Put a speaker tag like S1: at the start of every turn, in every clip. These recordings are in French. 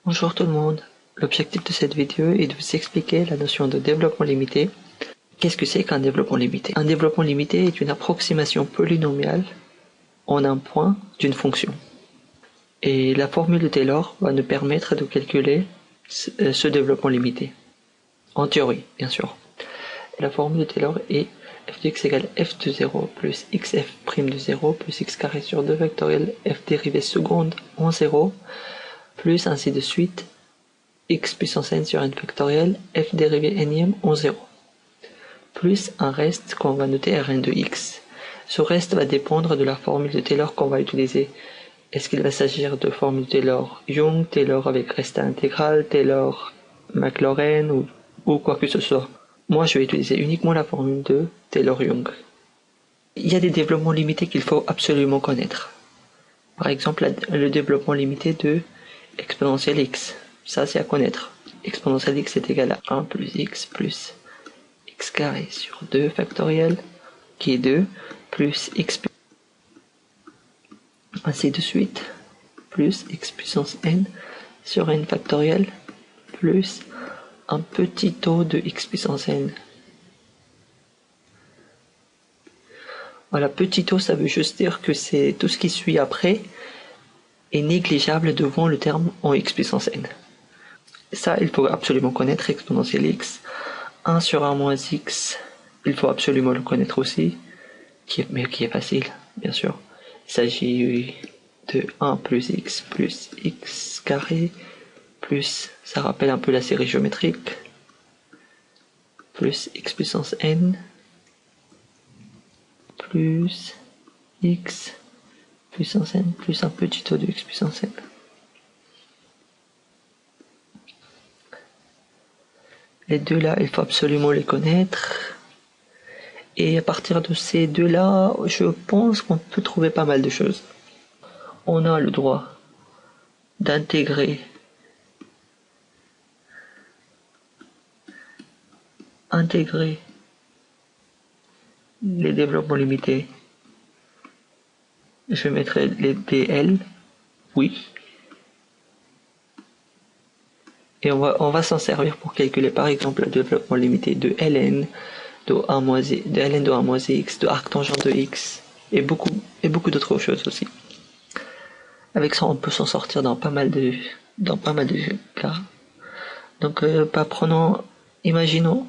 S1: Bonjour tout le monde. L'objectif de cette vidéo est de vous expliquer la notion de développement limité. Qu'est-ce que c'est qu'un développement limité? Un développement limité est une approximation polynomiale en un point d'une fonction. Et la formule de Taylor va nous permettre de calculer ce développement limité. En théorie, bien sûr. La formule de Taylor est f de x égale f de 0 plus xf' de 0 plus x carré sur 2 factoriel f dérivée seconde en 0 plus ainsi de suite x puissance n sur n factoriel f dérivée énième en 0 plus un reste qu'on va noter Rn de x. Ce reste va dépendre de la formule de Taylor qu'on va utiliser. Est-ce qu'il va s'agir de formule Taylor Young, Taylor avec reste intégral, Taylor Maclaurin ou quoi que ce soit. Moi, je vais utiliser uniquement la formule de Taylor-Young. Il y a des développements limités qu'il faut absolument connaître. Par exemple, le développement limité de exponentielle x. Ça, c'est à connaître. Exponentielle x est égal à 1 plus x carré sur 2 factoriel, qui est 2, plus x, ainsi de suite, plus x puissance n sur n factoriel, plus un petit taux de x puissance n. Voilà, petit taux, ça veut juste dire que c'est tout ce qui suit après est négligeable devant le terme en x puissance n. Ça, il faut absolument connaître exponentielle x. 1 sur 1 moins x, il faut absolument le connaître aussi, mais qui est facile, bien sûr. Il s'agit de 1 plus x carré, plus, ça rappelle un peu la série géométrique, plus x puissance n, plus x puissance n, plus un petit taux de x puissance n. Les deux là, il faut absolument les connaître. Et à partir de ces deux là, je pense qu'on peut trouver pas mal de choses. On a le droit d'intégrer les développements limités. Je mettrai les dl, oui. Et on va s'en servir pour calculer par exemple le développement limité de ln de 1 moins x, de arctangent de x, et beaucoup d'autres choses aussi. Avec ça, on peut s'en sortir dans pas mal de cas. Donc, imaginons,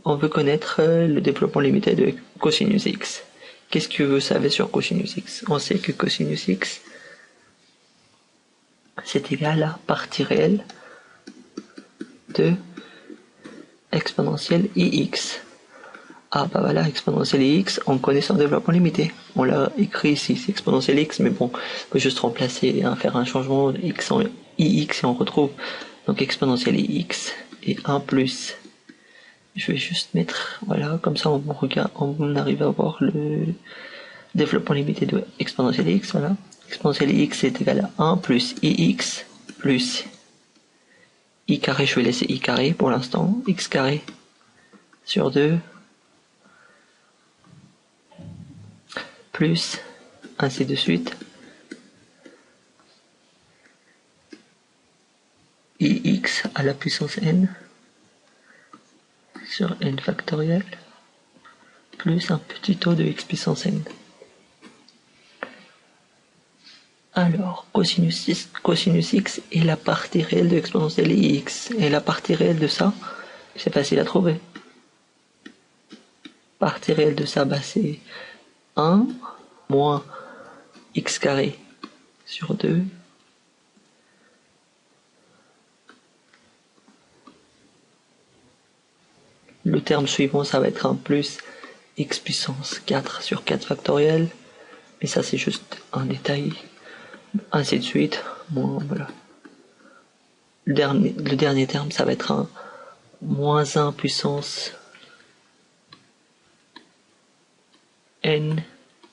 S1: on veut connaître le développement limité de cosinus x. Qu'est-ce que vous savez sur cosinus x? On sait que cosinus x, c'est égal à partie réelle de exponentielle ix. Ah bah voilà, exponentielle x, on connaît son développement limité. On l'a écrit ici, c'est exponentielle x, mais bon, on peut juste remplacer, faire un changement x en ix et on retrouve donc exponentielle ix et 1 plus. Je vais juste mettre, voilà, comme ça on regarde, on arrive à voir le développement limité de exponentielle x, voilà. Exponentielle x est égal à 1 plus ix plus i carré, je vais laisser i carré pour l'instant, x carré sur 2 plus ainsi de suite ix à la puissance n sur n factoriel plus un petit taux de x puissance n. Alors, cosinus x est la partie réelle de exponentielle ix. Et la partie réelle de ça, c'est facile à trouver. Partie réelle de ça, bah, c'est 1 moins x carré sur 2 le terme suivant, ça va être un plus x puissance 4 sur 4 factoriel. Mais ça, c'est juste un détail. Ainsi de suite. Moins, voilà. Le dernier terme, ça va être un moins 1 puissance n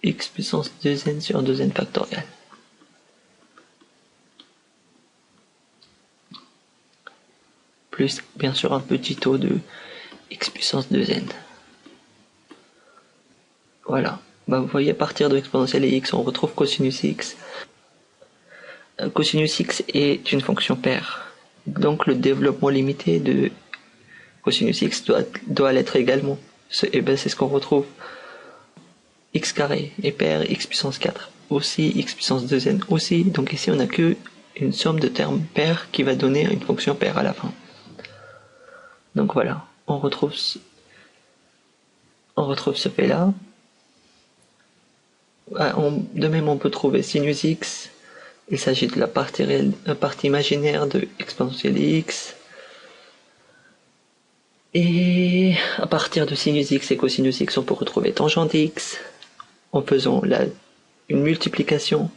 S1: x puissance 2n sur 2n factoriel. Plus, bien sûr, un petit taux de x puissance 2n. Voilà. Bah, vous voyez, à partir de exponentielle x, on retrouve cosinus x. cosinus x est une fonction paire. Donc le développement limité de cosinus x doit l'être également. Et ben c'est ce qu'on retrouve. X carré est paire, x puissance 4 aussi, x puissance 2n aussi. Donc ici on n'a que une somme de termes pairs qui va donner une fonction paire à la fin. Donc voilà, on retrouve ce fait là. De même on peut trouver sinus x. Il s'agit de la partie imaginaire de exponentielle x. Et à partir de sinus x et cosinus x, on peut retrouver tangente x en faisant une multiplication.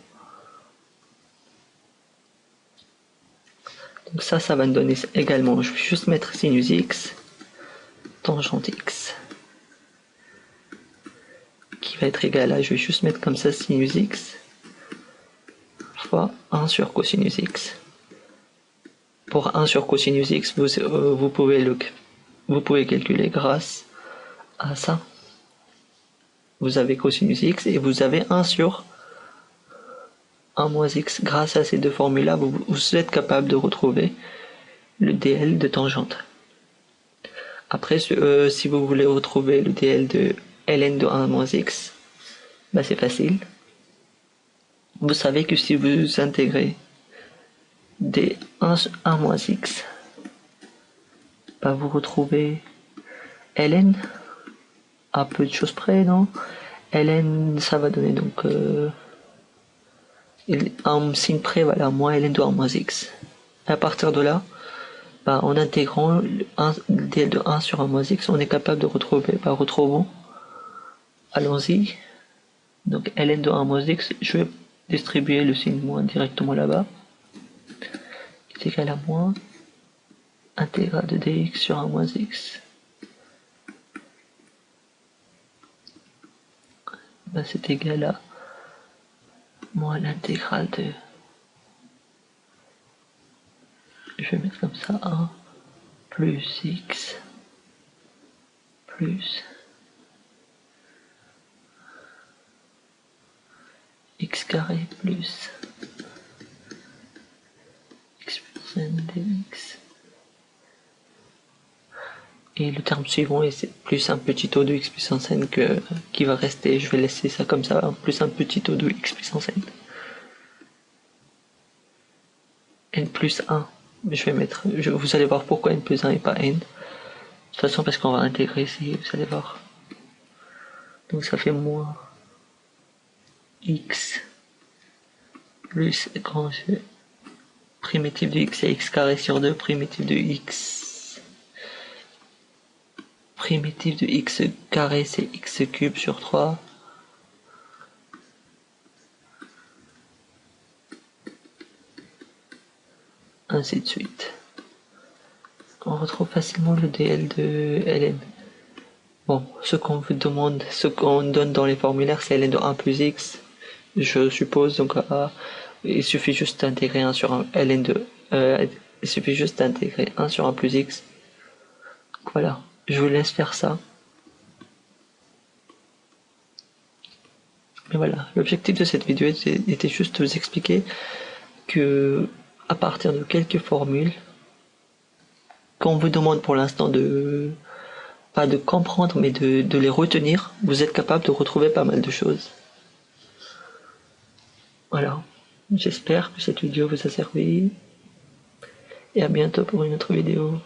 S1: Donc ça va me donner également, je vais juste mettre sinus x, tangente x, qui va être égal à, je vais juste mettre comme ça sinus x, fois 1 sur cosinus x. Pour 1 sur cosinus x, vous pouvez calculer grâce à ça. Vous avez cosinus x et vous avez 1 sur 1 moins x. Grâce à ces deux formules-là, vous êtes capable de retrouver le dl de tangente. Après, si vous voulez retrouver le dl de ln de 1 moins x, bah c'est facile. Vous savez que si vous intégrez des 1 moins x, bah vous retrouvez ln à peu de choses près, non? ln, ça va donner donc un signe près, voilà, moins ln de 1 moins x. Et à partir de là, bah, en intégrant le dl de 1 sur 1 moins x, on est capable de retrouver, bah, retrouvons, allons-y. Donc ln de 1 moins x, je vais distribuer le signe moins directement là-bas. C'est égal à moins intégrale de dx sur 1 moins x. Bah, c'est égal à moins l'intégrale de... Je vais mettre comme ça 1 plus x plus x carré plus x plus n dx. Et le terme suivant est plus un petit taux de x puissance n qui va rester. Je vais laisser ça comme ça, plus un petit taux de x puissance n. N plus 1. Je vais mettre. Vous allez voir pourquoi n plus 1 et pas n. De toute façon, parce qu'on va intégrer ici, vous allez voir. Donc ça fait moins x plus grand G. Primitif de x c'est x carré sur 2, primitif de x. Primitif de x carré c'est x cube sur 3. Ainsi de suite. On retrouve facilement le dl de ln. Bon, ce qu'on vous demande, ce qu'on donne dans les formulaires, c'est ln de 1 plus x, je suppose. Donc il suffit juste d'intégrer 1 sur 1 ln de il suffit juste d'intégrer 1 sur 1 plus x. Donc, voilà, je vous laisse faire ça. Mais voilà, l'objectif de cette vidéo était juste de vous expliquer que à partir de quelques formules qu'on vous demande pour l'instant pas de comprendre mais de les retenir, vous êtes capable de retrouver pas mal de choses. Voilà, j'espère que cette vidéo vous a servi et à bientôt pour une autre vidéo.